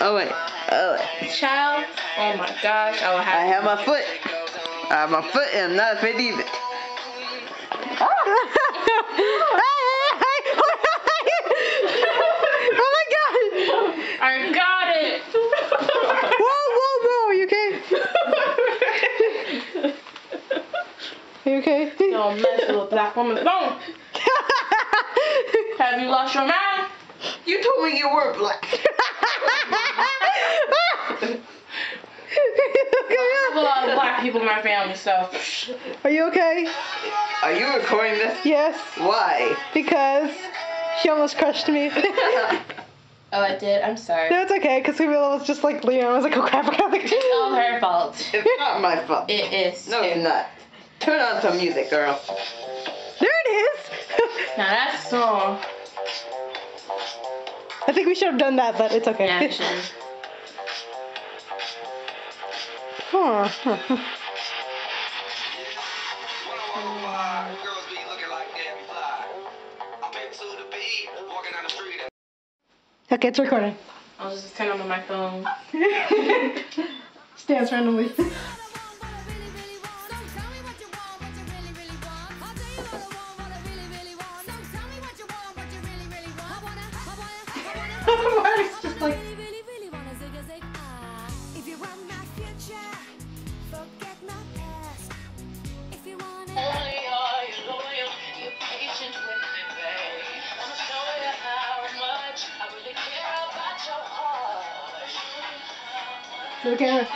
Oh wait. Child. Oh my gosh. I will I have. have my foot. I have my foot and I'm not fit either. Oh my god! I got it. Whoa, you okay? Are you okay? Don't mess with a black woman's phone. Have you lost your mind? You told me you were black. There's a lot of black people in my family, so. Are you okay? Are you recording this? Yes, Why? because she almost crushed me. Oh, I did. I'm sorry. No, it's okay, because Camila was just like, I was like, oh crap, I got the It's all her fault. It's not my fault. It is. No, it's not. Turn on some music, girl. There it is! Now that song. I think we should have done that, but it's okay. Yeah, I should. Huh. Okay, it's recording. I'll just turn on my phone. Dance randomly. Marty's just like. To the camera.